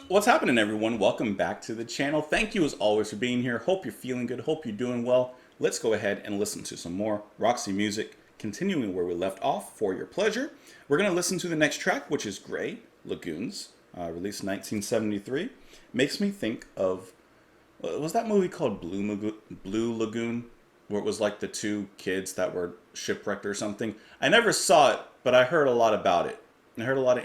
What's happening, everyone? Welcome back to the channel. Thank you as always for being here. Hope you're feeling good. Hope you're doing well. Let's go ahead and listen to some more Roxy music, continuing where we left off for your pleasure. We're going to listen to the next track, which is Gray, Lagoons, released 1973. Makes me think of, was that movie called Blue Lagoon? Where it was like the two kids that were shipwrecked or something. I never saw it, but I heard a lot about it. I heard a lot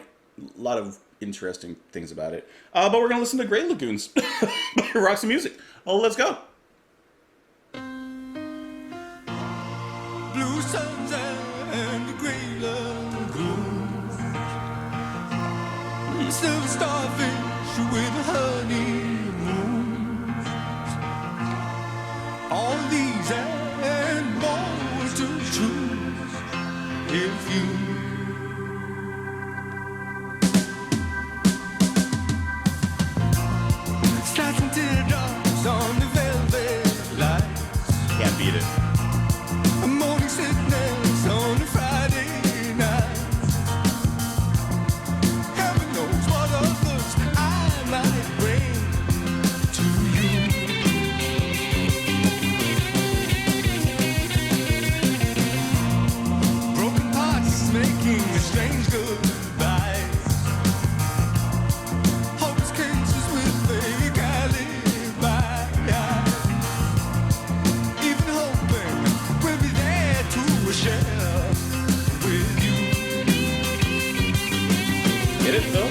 of interesting things about it. But we're gonna listen to Grey Lagoons by Roxy Music. Oh, let's go. Blue suns and gray lagoons, silver starfish with honeymoons. All these and more to choose if you on the velvet lights. Can't beat it. A morning sickness on a Friday night. Heaven knows what others I might bring to you. Broken hearts making a strange goodbye. Hopeless cases with fake alibis. Get it, Phil?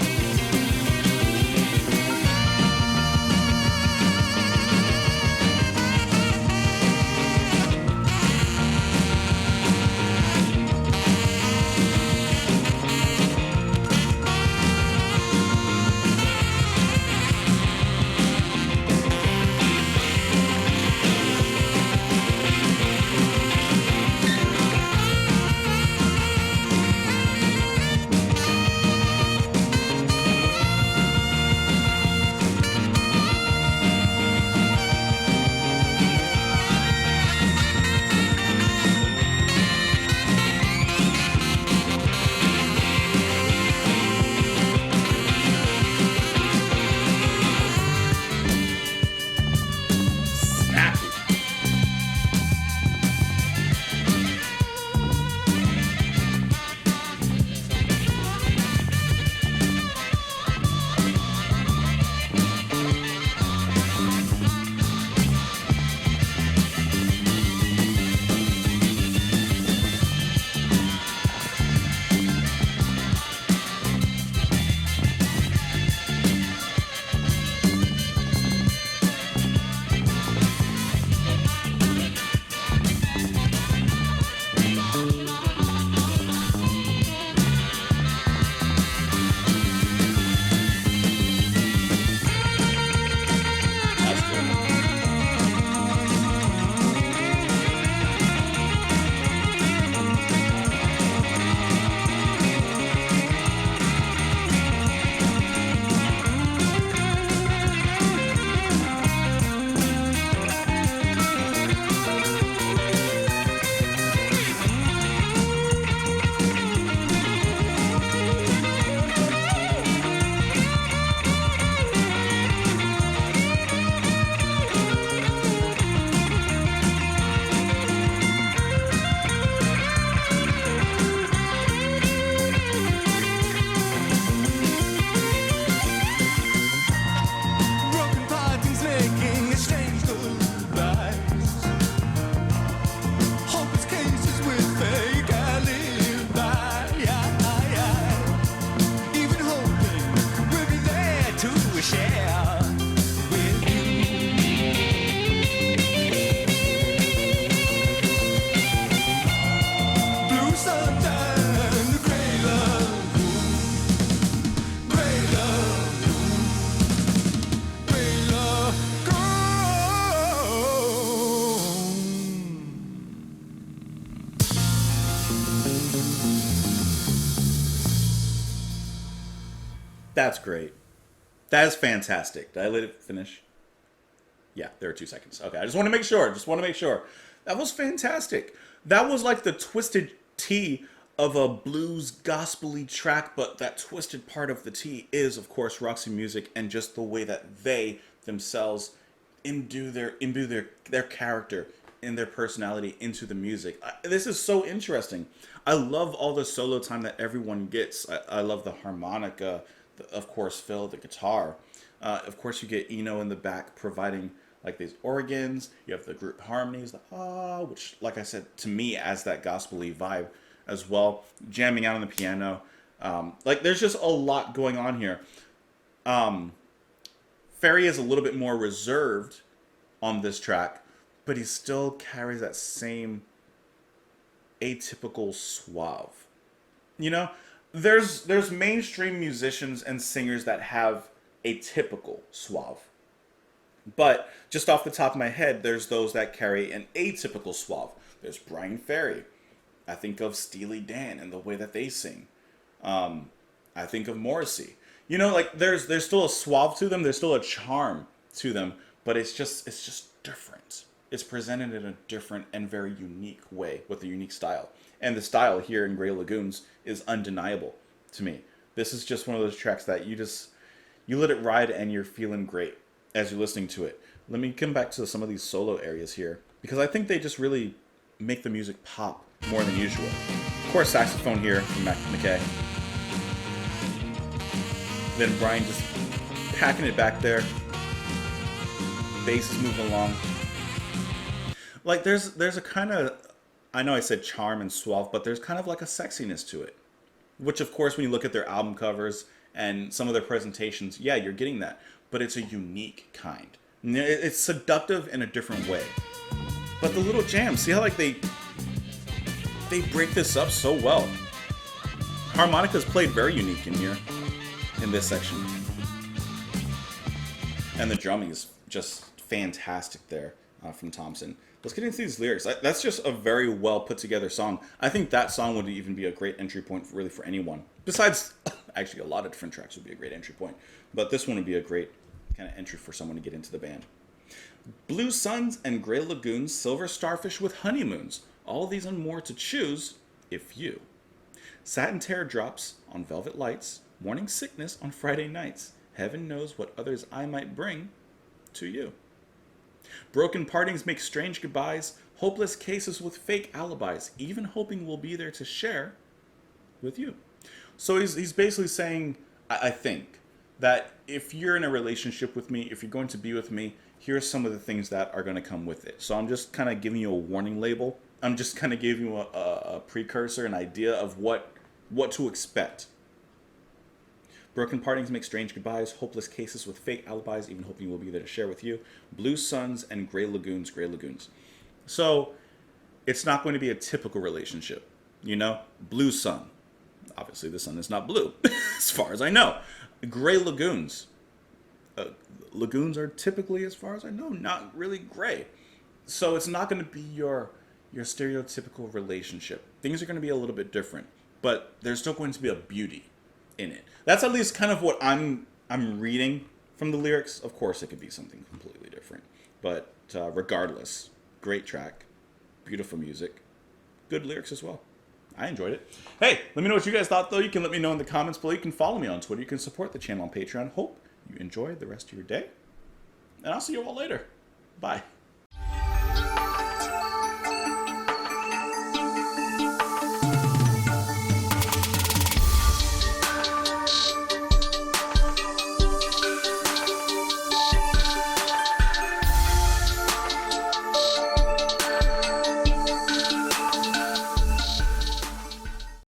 That's great. That is fantastic. Did I let it finish? Yeah, there are 2 seconds. Okay, I just want to make sure. That was fantastic. That was like the Twisted Tea of a blues gospel-y track, but that twisted part of the T is, of course, Roxy Music, and just the way that they themselves imbue their character and their personality into the music. This is so interesting. I love all the solo time that everyone gets. I love the harmonica, of course, Phil, the guitar. Of course, you get Eno in the back providing like these organs. You have the group harmonies, the which, like I said, to me adds that gospel-y vibe as well. Jamming out on the piano. Like, there's just a lot going on here. Ferry is a little bit more reserved on this track, but he still carries that same atypical suave. You know, there's mainstream musicians and singers that have a typical suave. But just off the top of my head, there's those that carry an atypical suave. There's Brian Ferry. I think of Steely Dan and the way that they sing. I think of Morrissey. You know, like there's still a suave to them. There's still a charm to them, but it's just different. It's presented in a different and very unique way with a unique style. And the style here in Grey Lagoons is undeniable to me. This is just one of those tracks that you let it ride and you're feeling great as you're listening to it. Let me come back to some of these solo areas here, because I think they just really make the music pop more than usual. Of course, saxophone here from McKay. Then Brian just packing it back there. Bass is moving along. Like there's a kind of, I know I said charm and suave, but there's kind of like a sexiness to it. Which, of course, when you look at their album covers and some of their presentations, yeah, you're getting that. But it's a unique kind. It's seductive in a different way. But the little jams, see how like they break this up so well. Harmonica's played very unique in here, in this section. And the drumming is just fantastic there from Thompson. Let's get into these lyrics. That's just a very well put together song. I think that song would even be a great entry point really for anyone. Besides, actually a lot of different tracks would be a great entry point. But this one would be a great kind of entry for someone to get into the band. Blue suns and gray lagoons, silver starfish with honeymoons. All these and more to choose if you. Satin teardrops on velvet lights. Morning sickness on Friday nights. Heaven knows what others I might bring to you. Broken partings make strange goodbyes. Hopeless cases with fake alibis. Even hoping we'll be there to share with you. So he's basically saying, I think, that if you're in a relationship with me, if you're going to be with me, here's some of the things that are going to come with it. So I'm just kind of giving you a warning label. I'm just kind of giving you a precursor, an idea of what to expect. Broken partings make strange goodbyes. Hopeless cases with fake alibis. Even hoping we'll be there to share with you. Blue suns and gray lagoons, gray lagoons. So it's not going to be a typical relationship. You know? Blue sun. Obviously the sun is not blue, as far as I know. Gray lagoons. Lagoons are typically, as far as I know, not really gray. So it's not going to be your stereotypical relationship. Things are going to be a little bit different, but there's still going to be a beauty in it. That's at least kind of what I'm reading from the lyrics. Of course, it could be something completely different, but regardless, great track, beautiful music, good lyrics as well. I enjoyed it. Hey, let me know what you guys thought, though. You can let me know in the comments below. You can follow me on Twitter. You can support the channel on Patreon. Hope you enjoy the rest of your day. And I'll see you all later. Bye.